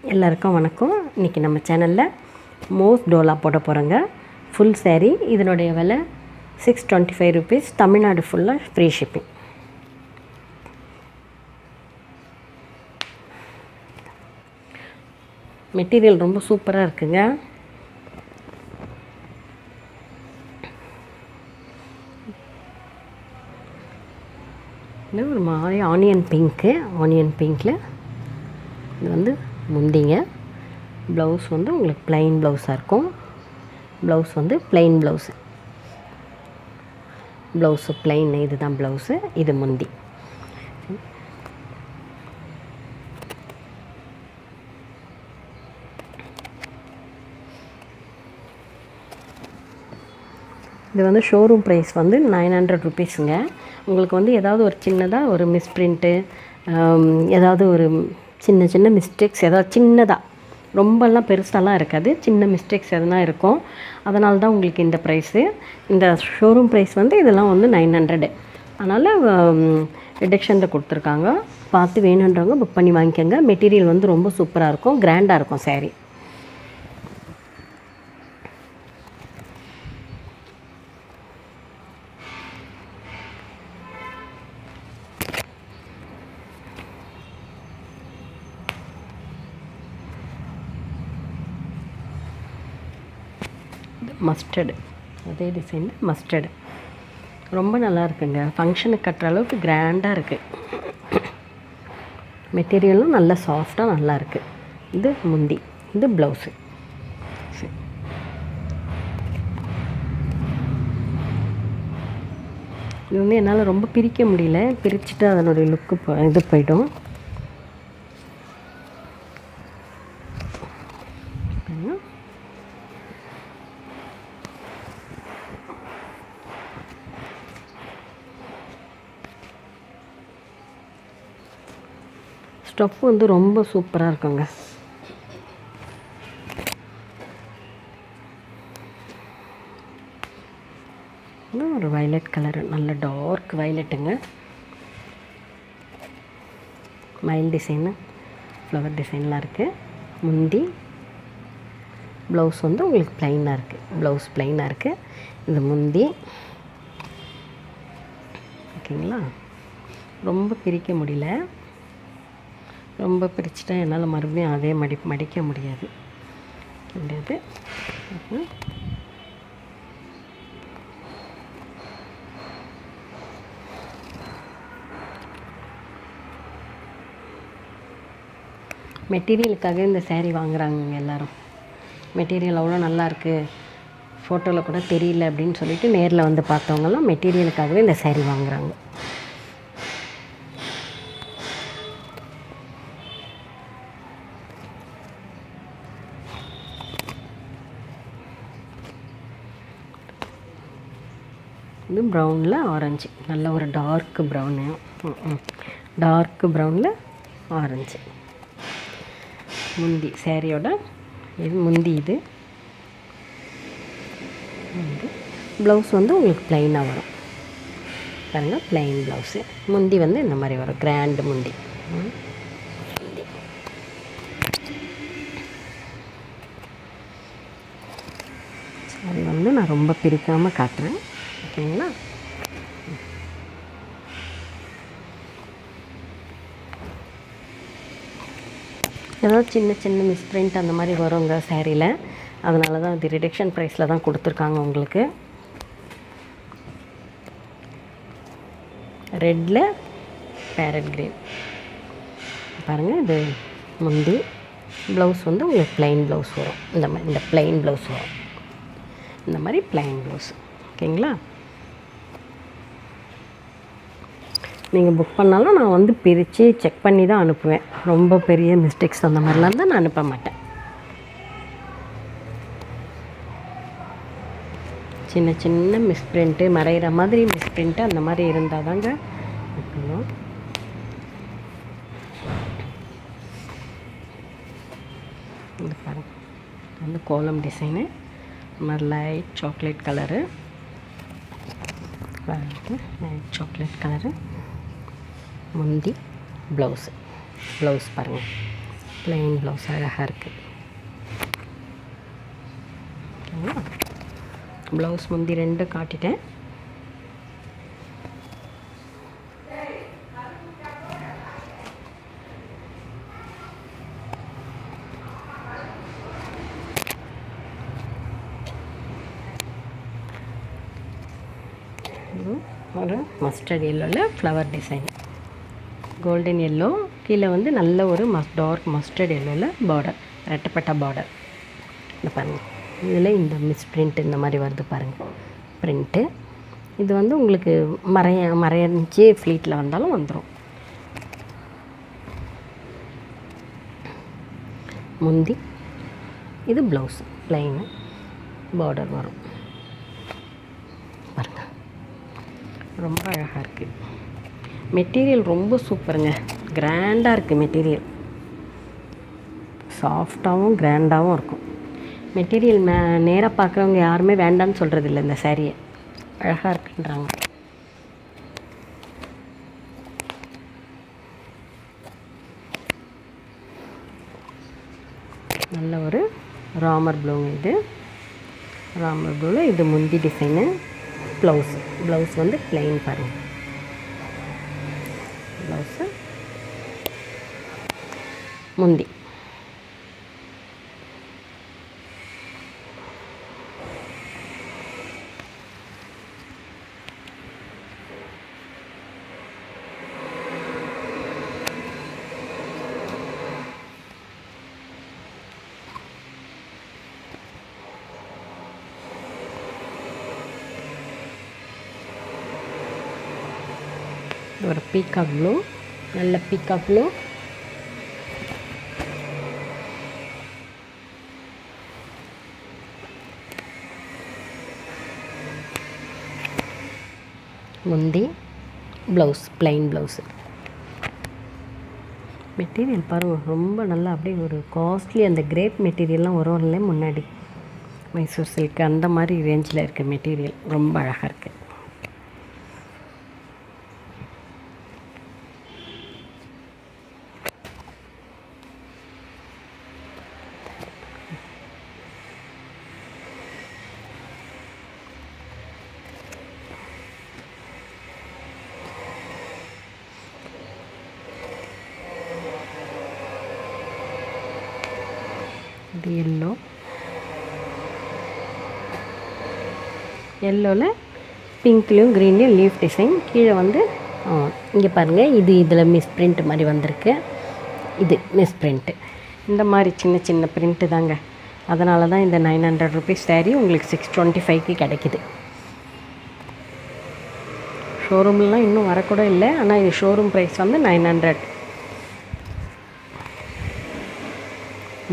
எல்லாருக்கும் வணக்கம். இன்றைக்கி நம்ம சேனலில் மோஸ் டோலா போட போகிறோங்க. Full saree. இதனுடைய விலை 625 rupees. தமிழ்நாடு ஃபுல்லாக ஃப்ரீ ஷிப்பிங். மெட்டீரியல் ரொம்ப சூப்பராக இருக்குங்க. ஒரு மாதிரி ஆனியன் பிங்க்கில் இது வந்து முந்திங்க. ப்ளவுஸ் வந்து உங்களுக்கு ப்ளைன் ப்ளவுஸாக இருக்கும். ப்ளவுஸ் வந்து ப்ளைன் ப்ளவுஸு ப்ளைன், இது தான் ப்ளவுஸு, இது முந்தி. இது வந்து ஷோரூம் ப்ரைஸ் வந்து 900 rupeesங்க. உங்களுக்கு வந்து ஏதாவது ஒரு சின்னதாக ஒரு மிஸ்பிரிண்ட்டு, ஏதாவது ஒரு சின்ன மிஸ்டேக்ஸ், ஏதாவது சின்னதாக, ரொம்பலாம் பெருசாலாம் இருக்காது, சின்ன மிஸ்டேக்ஸ் எதுனா இருக்கும். அதனால தான் உங்களுக்கு இந்த ப்ரைஸு. இந்த ஷோரூம் ப்ரைஸ் வந்து இதெல்லாம் வந்து 900. அதனால் ரிடக்ஷனில் கொடுத்துருக்காங்க. பார்த்து வேணுன்றவங்க புக் பண்ணி வாங்கிக்கோங்க. மெட்டீரியல் வந்து ரொம்ப சூப்பராக இருக்கும், கிராண்டாக இருக்கும் saree. மஸ்டர்டு, அதே டிசைனில் மஸ்டர்டு ரொம்ப நல்லா இருக்குங்க. ஃபங்க்ஷனுக்கு கட்டுற அளவுக்கு கிராண்டாக இருக்குது. மெட்டீரியலும் நல்லா சாஃப்டாக நல்லா இருக்குது. இது முந்தி, இது ப்ளவுஸு. இது வந்து என்னால் ரொம்ப பிரிக்க முடியல, பிரிச்சுட்டு அதனுடைய லுக்கு இது போய்டும். ஸ்டஃப் வந்து ரொம்ப சூப்பராக இருக்குங்க. ஒரு வயலட் கலரு, நல்ல டார்க் வயலட்டுங்க. மயில் டிசைனு, ஃப்ளவர் டிசைன்லாம் இருக்குது. முந்தி ப்ளவுஸ் வந்து உங்களுக்கு ப்ளைனாக இருக்குது. ப்ளவுஸ் ப்ளைனாக இருக்குது. இது முந்தி. ஓகேங்களா? ரொம்ப பிரிக்க முடியல. ரொம்ப பிரிச்சுட்டா என்னால் மறுபடியும் அதே மடிக்க முடியாது. மெட்டீரியலுக்காக இந்த saree வாங்குகிறாங்க எல்லோரும். மெட்டீரியல் அவ்வளோ நல்லாயிருக்கு, ஃபோட்டோவில் கூட தெரியல அப்படின்னு சொல்லிட்டு நேரில் வந்து பார்த்தவங்கலாம் மெட்டீரியலுக்காகவே இந்த saree வாங்குகிறாங்க. இது ப்ரௌனில் ஆரஞ்சு, நல்ல ஒரு டார்க் ப்ரௌனில் ஆரஞ்சு முந்தி. சேரீயோட இது முந்தி. இது ப்ளவுஸ் வந்து உங்களுக்கு ப்ளைனாக வரும் பாருங்கள், ப்ளைன் ப்ளவுஸு. முந்தி வந்து இந்த மாதிரி வரும், கிராண்டு முந்தி. அது வந்து நான் ரொம்ப பிரிக்காமல் காட்டுறேன். ஓகேங்களா? ஏதாவது சின்ன மிஸ்பிரிண்ட் அந்த மாதிரி வருங்க சேரீயில். அதனால தான் இது ரிடக்ஷன் ப்ரைஸில் தான் கொடுத்துருக்காங்க உங்களுக்கு. ரெட்டில் பேரட் க்ரீன் பாருங்கள். இது முந்தி. ப்ளவுஸ் வந்து உங்களுக்கு ப்ளைன் ப்ளவுஸ் வரும். இந்த ப்ளைன் ப்ளவுஸ் வரும், இந்த மாதிரி ப்ளைன் ப்ளவுஸ். ஓகேங்களா? நீங்கள் புக் பண்ணாலும் நான் வந்து பிரித்து செக் பண்ணி தான் அனுப்புவேன். ரொம்ப பெரிய மிஸ்டேக்ஸ் அந்த மாதிரிலாம் தான் நான் அனுப்ப மாட்டேன். சின்ன மிஸ்பிரிண்ட்டு, மறைகிற மாதிரி மிஸ்பிரிண்ட்டு அந்த மாதிரி இருந்தால் தாங்க அனுப்பணும். இது பாருங்கள், வந்து கோலம் டிசைனு, மாதிரி light chocolate colour, light chocolate colour. முந்தி ப்ளவுஸ் பாருங்கள், ப்ளைன் ப்ளவுஸ் அழகாக இருக்குது. ஓகேங்களா? ப்ளவுஸ் முந்தி 2 காட்டிட்டேன். ஒரு மஸ்டர்ட் எல்லோவில் ஃப்ளவர் டிசைன், கோல்டன் எல்லோ, கீழே வந்து நல்ல ஒரு டார்க் மஸ்டர்ட் எல்லோவில் பார்டர், ரெட்டப்பட்ட பார்டர். இந்த பாருங்கள், இதில் இந்த மிஸ் பிரிண்ட் இந்த மாதிரி வருது பாருங்கள் பிரிண்ட்டு. இது வந்து உங்களுக்கு மறைஞ்சி ஃப்ளீட்டில் வந்தாலும் வந்துடும். முந்தி இது ப்ளவுஸ் ப்ளைனு, பார்டர் வரும் பாருங்கள். ரொம்ப அழகாக இருக்குது. மெட்டீரியல் ரொம்ப சூப்பருங்க, கிராண்டாக இருக்குது. மெட்டீரியல் சாஃப்டாகவும் கிராண்டாகவும் இருக்கும். மெட்டீரியல் நேராக பார்க்குறவங்க யாருமே வேண்டான்னு சொல்கிறதில்ல. இந்த சாரியை அழகாக இருக்குன்றாங்க. நல்ல ஒரு ராமர் ப்ளூங்க. இது ராமர் ப்ளூவில் இது முந்தி டிசைனு. ப்ளவுஸ் வந்து ப்ளைன் பாருங்கள். ப்ளவுஸு முந்தி. ஒரு பீகாக் ப்ளூ, நல்ல பீகாக் ப்ளூ. முந்தி ப்ளவுஸ் ப்ளைன் ப்ளவுஸு. மெட்டீரியல் பாருங்கள், ரொம்ப நல்லா அப்படியே ஒரு காஸ்ட்லி அந்த கிரேப் மெட்டீரியல்லாம் வரும் இல்லை முன்னாடி, மைசூர் சில்க் அந்த மாதிரி ரேஞ்சில் இருக்குது மெட்டீரியல். ரொம்ப அழகாக இருக்குது. இது எல்லோவில் பிங்க்லேயும் க்ரீன்லேயும் லீஃப் டிசைன். கீழே வந்து இங்கே பாருங்கள், இதில் மிஸ் பிரிண்ட் மாதிரி வந்திருக்கு. இது மிஸ் பிரிண்ட்டு. இந்த மாதிரி சின்ன சின்ன பிரிண்ட்டு தாங்க. அதனால தான் இந்த 900 ருபீஸ் சாரீ உங்களுக்கு 625க்கு கிடைக்கிது. ஷோரூம்லாம் இன்னும் வரக்கூட இல்லை, ஆனால் இது ஷோரூம் ப்ரைஸ் வந்து 900.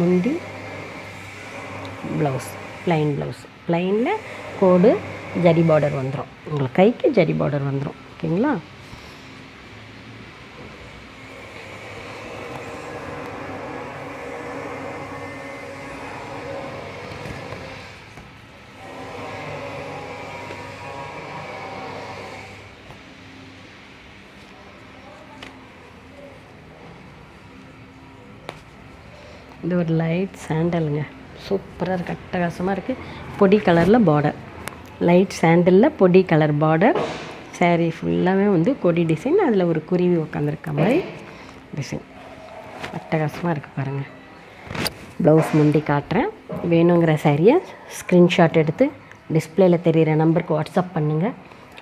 முந்தி ப்ளவுஸ் ப்ளைன் ப்ளவுஸ், ப்ளைனில் கோடு ஜரி பார்டர் வந்துடும். உங்களுக்கு கைக்கு ஜரி பார்டர் வந்துடும். ஓகேங்களா? இது ஒரு லைட் சாண்டலுங்க, சூப்பராக இருக்குது, அட்டகாசமாக இருக்குது. பொடி கலரில் பார்டர், லைட் சாண்டலில் பொடி கலர் பார்டர். சாரீ ஃபுல்லாகவே வந்து கொடி டிசைன், அதில் ஒரு குருவி உட்காந்துருக்க மாதிரி டிசைன். அட்டகாசமாக இருக்குது பாருங்கள். ப்ளவுஸ் முந்தி காட்டுறேன். வேணுங்கிற சாரியை ஸ்க்ரீன்ஷாட் எடுத்து டிஸ்பிளேயில் தெரிகிற நம்பருக்கு வாட்ஸ்அப் பண்ணுங்கள்.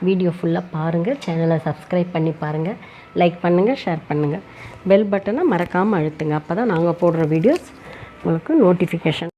வீடியோ ஃபுல்லாக பாருங்கள். சேனலை சப்ஸ்கிரைப் பண்ணி பாருங்கள். லைக் பண்ணுங்கள், ஷேர் பண்ணுங்கள். பெல் பட்டனை மறக்காமல் அழுத்துங்க. அப்போ தான் நாங்கள் போடுற வீடியோஸ் உங்களுக்கு நோட்டிஃபிகேஷன்